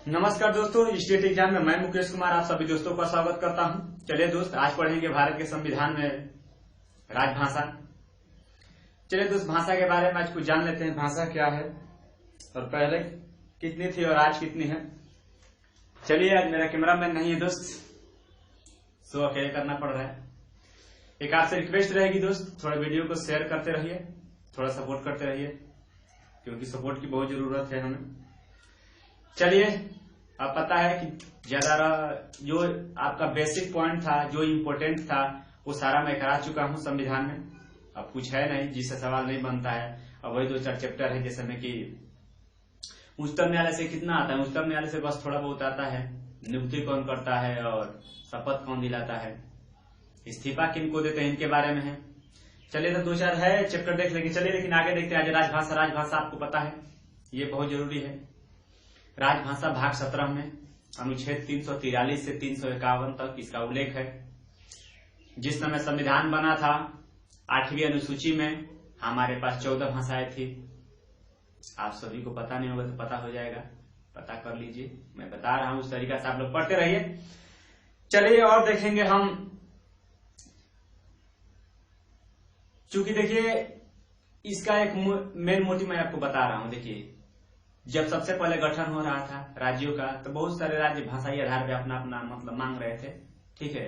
नमस्कार दोस्तों, state exam में मैं मुकेश कुमार आप सभी दोस्तों का स्वागत करता हूं। चलिए दोस्त, आज पढ़ेंगे भारत के संविधान में राजभाषा। चलिए दोस्त, भाषा के बारे में आज कुछ जान लेते हैं। भाषा क्या है और पहले कितनी थी और आज कितनी है। चलिए, आज मेरा कैमरामैन नहीं है दोस्त, सो अकेले करना पड़ रहा है। एक आपसे रिक्वेस्ट रहेगी दोस्त, थोड़ा वीडियो को शेयर करते रहिए, थोड़ा सपोर्ट करते रहिए, क्योंकि सपोर्ट की बहुत जरूरत है हमें। चलिए, अब पता है कि ज्यादा जो आपका बेसिक पॉइंट था, जो इम्पोर्टेंट था, वो सारा मैं करा चुका हूं संविधान में। अब कुछ है नहीं जिससे सवाल नहीं बनता है। अब वही दो चार चैप्टर है, जैसे में कि उच्चतम न्यायालय से कितना आता है। उच्चतम न्यायालय से बस थोड़ा बहुत आता है, नियुक्ति कौन करता है और शपथ कौन दिलाता है, इस्तीफा किन को देते हैं, इनके बारे में है। चलिए, तो दो चार है चैप्टर देख लेंगे। चलिए, लेकिन आगे देखते हैं। आज राजभाषा आपको पता है, ये बहुत जरूरी है। राजभाषा भाग 17 में अनुच्छेद 343 से 351 तक इसका उल्लेख है। जिस समय संविधान बना था, 8वीं अनुसूची में हमारे पास 14 भाषाएं थी। आप सभी को पता नहीं होगा तो पता हो जाएगा, पता कर लीजिए। मैं बता रहा हूं, उस तरीका से आप लोग पढ़ते रहिए। चलिए, और देखेंगे हम। चूंकि देखिए, इसका एक मेन मोटिव मैं आपको बता रहा हूं। देखिए, जब सबसे पहले गठन हो रहा था राज्यों का, तो बहुत सारे राज्य भाषाई आधार पे अपना अपना मतलब मांग रहे थे, ठीक है।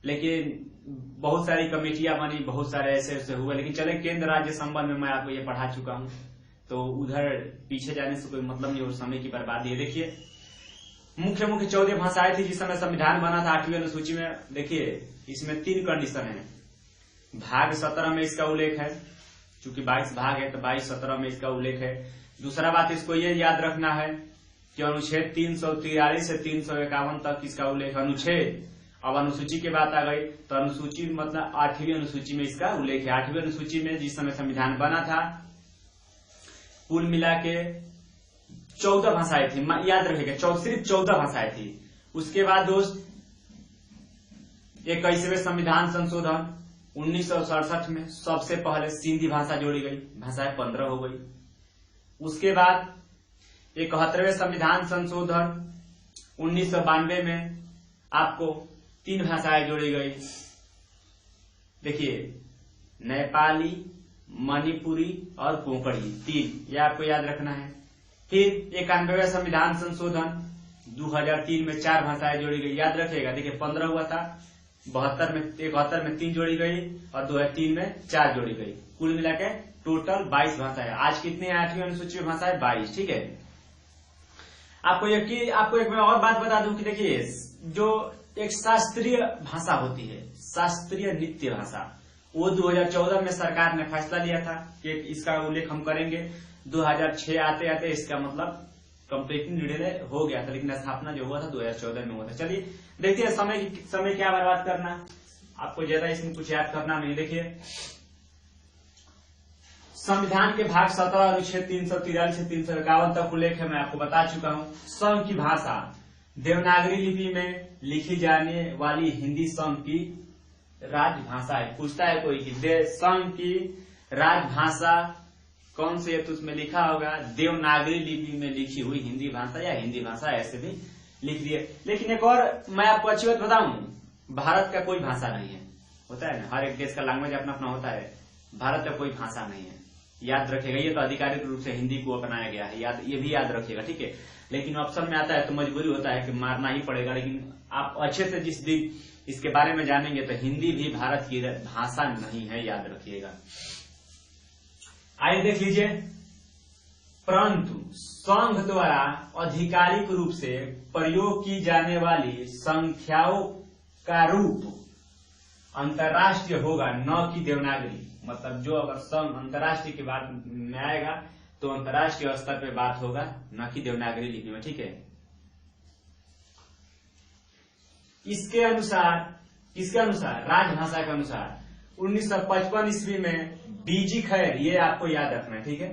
लेकिन बहुत सारी कमेटियां बनी, बहुत सारे ऐसे हुए। लेकिन चले, केंद्र राज्य संबंध में मैं आपको ये पढ़ा चुका हूं, तो उधर पीछे जाने से कोई मतलब नहीं और समय की बर्बादी है। देखिए, मुख्य 14 भाषाएं थी जिस समय संविधान बना था 8वीं अनुसूची में। देखिए, इसमें 3 कंडीशन है। भाग 17 में इसका उल्लेख है, चूंकि 22 भाग है तो 22-17 में इसका उल्लेख है। दूसरा बात, इसको ये याद रखना है कि अनुच्छेद 343 से 351 तक इसका उल्लेख अनुच्छेद। अब अनुसूची की बात आ गई तो अनुसूची मतलब 8वीं अनुसूची में इसका उल्लेख है। 8वीं अनुसूची में जिस समय संविधान बना था, कुल मिला के 14 भाषाएं थी, याद रखिएगा, सिर्फ 14 भाषाएं थी। उसके बाद दोस्त 21वें संविधान संशोधन 1967 में सबसे पहले सिंधी भाषा जोड़ी गई, भाषाएं 15 हो गई। उसके बाद 71वें संविधान संशोधन 1992 में आपको 3 भाषाएं जोड़ी गई। देखिए, नेपाली, मणिपुरी और कोंकणी, 3, ये आपको याद रखना है। फिर 91वें संविधान संशोधन 2003 में 4 भाषाएं जोड़ी गई, याद रखिएगा। देखिए, 15 हुआ था, 71 में 3 जोड़ी गई और 2003 में 4 जोड़ी गई। कुल मिला के टोटल 22 भाषाएं। आज कितनी है 8वीं अनुसूची में भाषाएं? 22, ठीक है। आपको एक मैं और बात बता दूं कि देखिए, जो एक शास्त्रीय भाषा होती है, शास्त्रीय नृत्य भाषा, वो 2014 में सरकार ने फैसला लिया था कि इसका उल्लेख हम करेंगे। 2006 आते आते इसका मतलब कंप्लीट निर्णय हो गया था, लेकिन स्थापना जो हुआ था 2014 में हुआ था। चलिए देखिए, समय क्या बर्बाद करना, आपको ज्यादा इसमें कुछ याद करना नहीं। देखिए, संविधान के भाग 17 अनुच्छेद 343 से 351 तक उल्लेख है, मैं आपको बता चुका हूं। संघ की भाषा देवनागरी लिपि में लिखी जाने वाली हिंदी संघ की राजभाषा है। पूछता है कोई कि संघ की राजभाषा कौन सी है, तो उसमें लिखा होगा देवनागरी लिपि में लिखी हुई हिंदी भाषा या हिंदी भाषा, ऐसे भी लिख दिए। लेकिन एक और मैं आपको अच्छी बात बताऊं, भारत का कोई भाषा नहीं है, होता है ना, हर एक देश का लैंग्वेज अपना अपना होता है। भारत का कोई भाषा नहीं है, याद रखिएगा। ये तो आधिकारिक रूप से हिंदी को अपनाया गया है, ये भी याद रखिएगा, ठीक है। लेकिन ऑप्शन में आता है तो मजबूरी होता है कि मारना ही पड़ेगा। लेकिन आप अच्छे से जिस दिन इसके बारे में जानेंगे तो हिंदी भी भारत की भाषा नहीं है, याद रखिएगा। आइए देख लीजिए। परंतु संघ द्वारा आधिकारिक रूप से प्रयोग की जाने वाली संख्याओं का रूप अंतर्राष्ट्रीय होगा, न कि देवनागरी। मतलब जो अगर संघ अंतर्राष्ट्रीय की बात में आएगा तो अंतर्राष्ट्रीय स्तर पे बात होगा, न कि देवनागरी लिपि में, ठीक है। इसके अनुसार राजभाषा के अनुसार 1955 ईस्वी में बीजी खैर, ये आपको याद रखना है, ठीक है।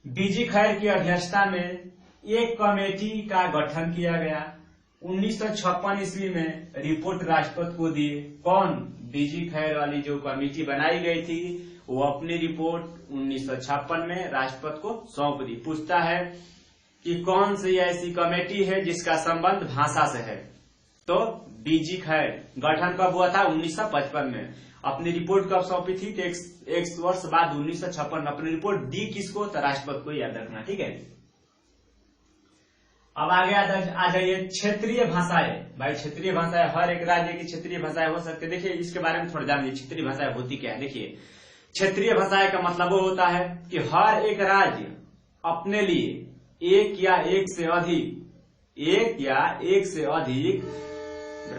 बीजी खैर की अध्यक्षता में एक कमेटी का गठन किया गया। 1956 ईस्वी में रिपोर्ट राष्ट्रपति को दिए। कौन? बीजी खैर वाली जो कमेटी बनाई गई थी, वो अपनी रिपोर्ट 1956 में राष्ट्रपति को सौंप दी। पूछता है कि कौन सी ऐसी कमेटी है जिसका संबंध भाषा से है। तो बीजिक है। गठन कब हुआ था? 1955 में। अपनी रिपोर्ट कब सौंपी थी? तो एक वर्ष बाद 1956 में अपनी रिपोर्ट दी किसको? तो राष्ट्रपति को, याद रखना, ठीक है। अब आगे आ जाइए क्षेत्रीय भाषाएं। भाई क्षेत्रीय भाषाएं, हर एक राज्य की क्षेत्रीय भाषाएं हो सकती है। देखिए इसके बारे में थोड़ा जानिए, क्षेत्रीय भाषाएं होती क्या है। देखिए क्षेत्रीय भाषाएं का मतलब वो होता है कि हर एक राज्य अपने लिए एक या एक से अधिक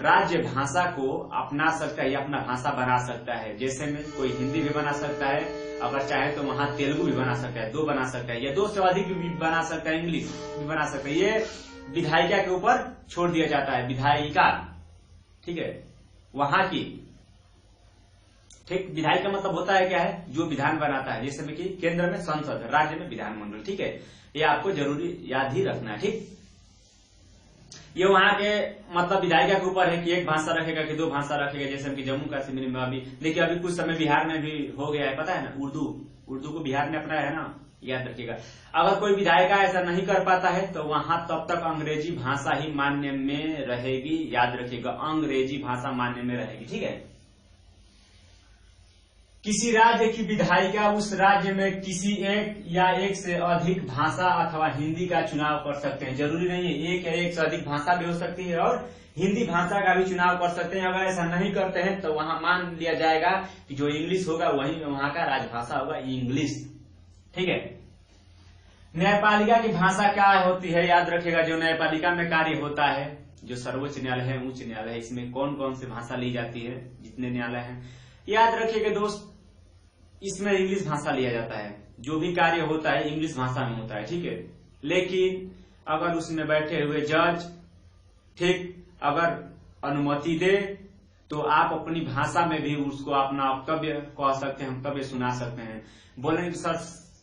राज्य भाषा को अपना सकता है या अपना भाषा बना सकता है। जैसे में कोई हिंदी भी बना सकता है, अगर चाहे तो वहां तेलुगु भी बना सकता है, 2 बना सकता है, या 2 से अधिक भी बना सकता है, इंग्लिश भी बना सकता है। ये विधायिका के ऊपर छोड़ दिया जाता है, विधायिका, ठीक है, वहां की। ठीक, विधायिका मतलब होता है क्या है? जो विधान बनाता है। जैसे में कि केंद्र में संसद, राज्य में विधानमंडल, ठीक है। ये आपको जरूरी याद ही रखना है, ठीक। ये वहां के मतलब विधायिका के ऊपर है कि एक भाषा रखेगा कि 2 भाषा रखेगा। जैसे कि जम्मू कश्मीर में अभी देखिए, अभी कुछ समय बिहार में भी हो गया है, पता है ना, उर्दू को बिहार ने अपनाया है ना, याद रखिएगा। अगर कोई विधायिका ऐसा नहीं कर पाता है तो वहां तब तक अंग्रेजी भाषा ही मान्य में रहेगी, याद रखिएगा, अंग्रेजी भाषा मान्य में रहेगी, ठीक है। किसी राज्य की विधायिका उस राज्य में किसी एक या एक से अधिक भाषा अथवा हिंदी का चुनाव कर सकते हैं। जरूरी नहीं है, एक या एक से अधिक भाषा भी हो सकती है और हिंदी भाषा का भी चुनाव कर सकते हैं। अगर ऐसा नहीं करते हैं तो वहां मान लिया जाएगा कि जो इंग्लिश होगा वही वहां का राजभाषा होगा, इंग्लिश, ठीक है। न्यायपालिका की भाषा क्या होती है? याद रखिएगा, जो न्यायपालिका में कार्य होता है, जो सर्वोच्च न्यायालय है, उच्च न्यायालय है, इसमें कौन कौन सी भाषा ली जाती है? जितने न्यायालय हैं, याद रखिएगा दोस्त, इसमें इंग्लिश भाषा लिया जाता है। जो भी कार्य होता है इंग्लिश भाषा में होता है, ठीक है। लेकिन अगर उसमें बैठे हुए जज, ठीक, अगर अनुमति दे तो आप अपनी भाषा में भी उसको अपना वक्तव्य कह सकते हैं, वक्तव्य सुना सकते हैं। बोलेंगे सर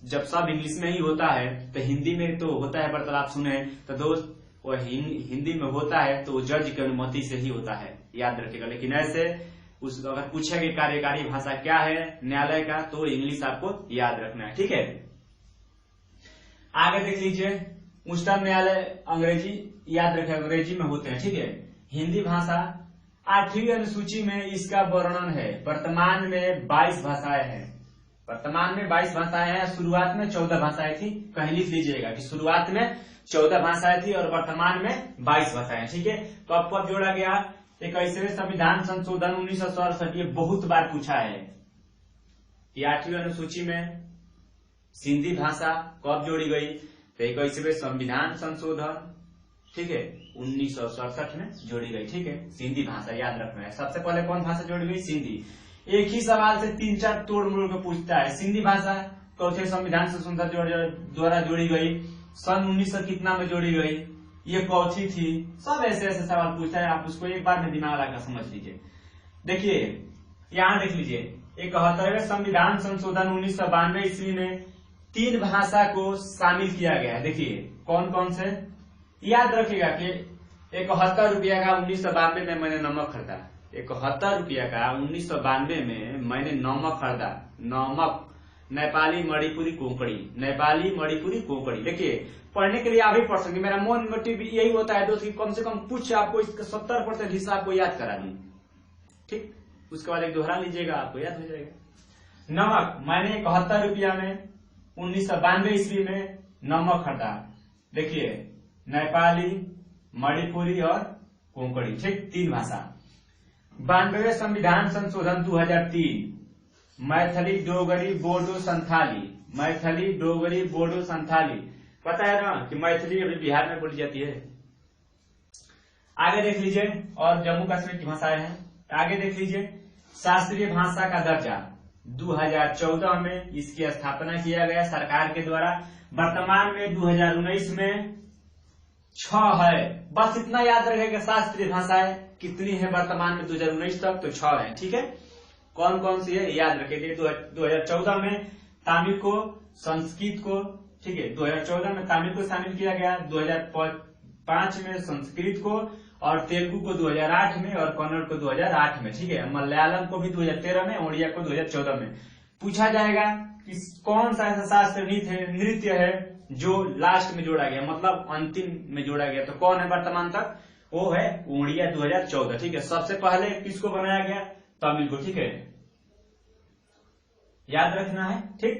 जब सब इंग्लिश में ही होता है तो हिंदी में तो होता है वार्तालाप, सुने तो दोस्त, वो हिंदी में होता है तो जज की अनुमति से ही होता है, याद रखिएगा। लेकिन ऐसे उस अगर पूछेंगे कार्यकारी भाषा क्या है न्यायालय का, तो इंग्लिश आपको याद रखना है, ठीक है। आगे देख लीजिए, उच्चतम न्यायालय अंग्रेजी, याद रखें अंग्रेजी में होते हैं, ठीक है। हिंदी भाषा 8वीं अनुसूची में इसका वर्णन है। वर्तमान में 22 भाषाएं हैं। वर्तमान में 22 भाषाएं हैं। शुरुआत में 14 भाषाएं थी। कहीं लिख लीजिएगा कि शुरुआत में 14 भाषाएं थी और वर्तमान में 22 भाषाएं, ठीक है। तो अब कब जोड़ा गया? 21वें संविधान संशोधन 1967। ये बहुत बार पूछा है कि 8वीं अनुसूची में सिंधी भाषा कब जोड़ी गई? तो 21वें संविधान संशोधन, ठीक है, 1967 में जोड़ी गई, ठीक है। सिंधी भाषा याद रखना है। सबसे पहले कौन भाषा जोड़ी गई? सिंधी। एक ही सवाल से 3-4 तोड़ मोड़ के पूछता है। सिंधी भाषा चौथे संविधान संशोधन द्वारा जोड़ी गई, सन 1900 कितना में जोड़ी गई, ये कौथी थी, सब ऐसे ऐसे सवाल पूछता है। आप उसको एक बार में दिमाग लगाकर समझ लीजिए। देखिए यहाँ देख लीजिए, 71वें संविधान संशोधन 1992 ईस्वी में 3 भाषा को शामिल किया गया है। देखिए कौन कौन से, याद रखिएगा कि 71 रुपया का 1992 में मैंने नमक खरीदा। 71 रुपया का 1992 में मैंने नमक खरीदा। नमक, नेपाली मणिपुरी कोंकणी, नेपाली मणिपुरी कोंकणी। देखिए पढ़ने के लिए आप ही पढ़ सकते। मेरा मोन मोटिव यही होता है दोस्त कि कम से कम कुछ आपको इसका 70% हिस्सा आपको याद करा दूं, ठीक। उसके बाद एक दोहरा लीजिएगा, आपको याद हो जाएगा। नमक मैंने 71 रुपया में 1992 ईस्वी में नमक खरीदा। देखिए नेपाली, मणिपुरी और कोंकणी, ठीक, 3 भाषा। 92वें संविधान संशोधन 2003 मैथिली, डोगरी, बोडो, संथाली। मैथिली, डोगरी, बोडो, संथाली। पता है ना कि मैथिली अभी बिहार में बोली जाती है। आगे देख लीजिए, और जम्मू कश्मीर की भाषाएं हैं। आगे देख लीजिए, शास्त्रीय भाषा का दर्जा 2014 में इसकी स्थापना किया गया सरकार के द्वारा। वर्तमान में 2019 में 6 है। बस इतना याद रखेगा, शास्त्रीय भाषाएं कितनी है वर्तमान में 2019 तक, तो 6 है, ठीक है। कौन कौन सी है याद रखिए। 2014 में तमिल को, संस्कृत को, ठीक है, 2014 में तमिल को शामिल किया गया, 2005 में संस्कृत को, और तेलुगु को 2008 में, और कन्नड़ को 2008 में, ठीक है। मलयालम को भी 2013 में, ओडिया को 2014 में। पूछा जाएगा कि कौन सा ऐसा शास्त्र नृत्य है जो लास्ट में जोड़ा गया, मतलब अंतिम में जोड़ा गया। तो कौन है वर्तमान तक? वो है उड़िया 2014। ठीक है, सबसे पहले किसको बनाया गया? तमिल को। ठीक है, याद रखना है। ठीक,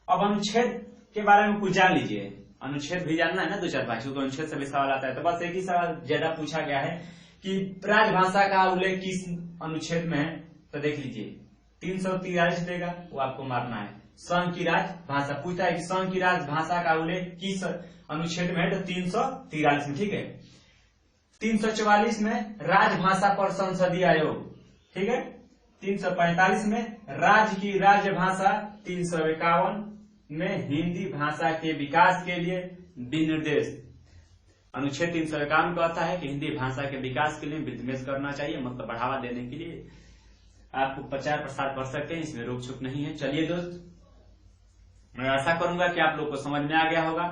अब अनुच्छेद के बारे में कुछ जान लीजिए। अनुच्छेद भी जानना है ना, 2-4 तो अनुच्छेद से भी सवाल आता है। तो बस एक ही सवाल ज्यादा पूछा गया है कि राजभाषा का उल्लेख किस अनुच्छेद में है। तो देख लीजिए 343 देगा, वो आपको मारना है। संघ की राजभाषा पूछता है कि संघ की राजभाषा का उल्लेख किस अनुच्छेद में है? तो 343 में। ठीक है, 344 में राजभाषा पर संसदीय आयोग। ठीक है, 345 में राज्य की राजभाषा, 351 में हिंदी भाषा के विकास के लिए विनिर्देश। अनुच्छेद 351 कहता है कि हिंदी भाषा के विकास के लिए विनिर्देश करना चाहिए, मतलब बढ़ावा देने के लिए। आपको प्रचार प्रसार कर सकते हैं, इसमें रोक छूट नहीं है। चलिए दोस्त, मैं आशा करूंगा कि आप लोग को समझ में आ गया होगा।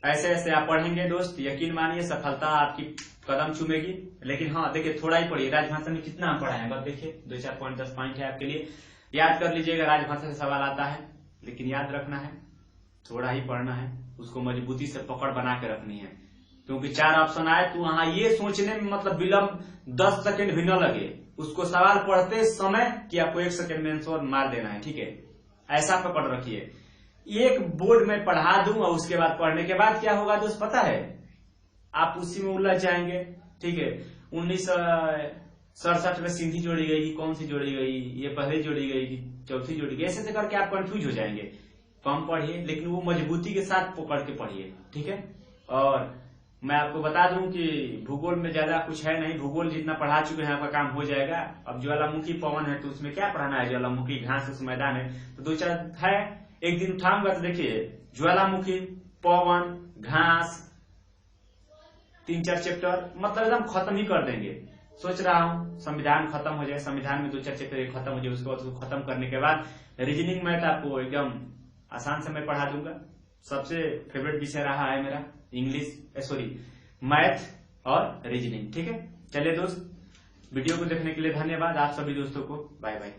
ऐसे ऐसे आप पढ़ेंगे दोस्त, यकीन मानिए सफलता आपकी कदम चूमेगी। लेकिन हाँ देखिए, थोड़ा ही पढ़िए। राजभाषा में कितना हम पढ़ाए हैं, बस देखिए 2-4 पॉइंट 10 पॉइंट है आपके लिए, याद कर लीजिएगा। राजभाषा से सवाल आता है, लेकिन याद रखना है थोड़ा ही पढ़ना है, उसको मजबूती से पकड़ बना के रखनी है। क्योंकि 4 ऑप्शन आए तो वहां ये सोचने में मतलब विलंब 10 सेकंड भी न लगे उसको सवाल पढ़ते समय कि आपको 1 सेकंड में आंसर मार देना है। ठीक है, ऐसा पकड़ रखिए। एक बोर्ड में पढ़ा दूं और उसके बाद पढ़ने के बाद क्या होगा दोस्त पता है? आप उसी में उलझ जाएंगे। ठीक है, 1967 में सिंधी जोड़ी गई, कौन सी जोड़ी गई, ये पहले जोड़ी गई, चौथी जोड़ी गई, ऐसे करके आप कंफ्यूज हो जाएंगे। कम पढ़िए, लेकिन वो मजबूती के साथ पकड़ के पढ़िए। ठीक है, और मैं आपको बता दूं कि भूगोल में ज्यादा कुछ है नहीं, भूगोल जितना पढ़ा चुके हैं आपका काम हो जाएगा। अब ज्वालामुखी पवन है तो उसमें क्या पढ़ाना है? ज्वालामुखी घास उस मैदान है, तो 2-4 है, एक दिन उठाऊंगा तो देखिए ज्वालामुखी, पवन, घास, 3-4 चैप्टर मतलब एकदम खत्म ही कर देंगे। सोच रहा हूं संविधान खत्म हो जाए, संविधान में 2-4 चैप्टर खत्म हो जाए, उसके बाद उसको खत्म करने के बाद रीजनिंग मैथ आपको एकदम आसान से मैं पढ़ा दूंगा। सबसे फेवरेट विषय रहा है मेरा मैथ और रीजनिंग। ठीक है, चलिए दोस्त, वीडियो को देखने के लिए धन्यवाद। आप सभी दोस्तों को बाय बाय।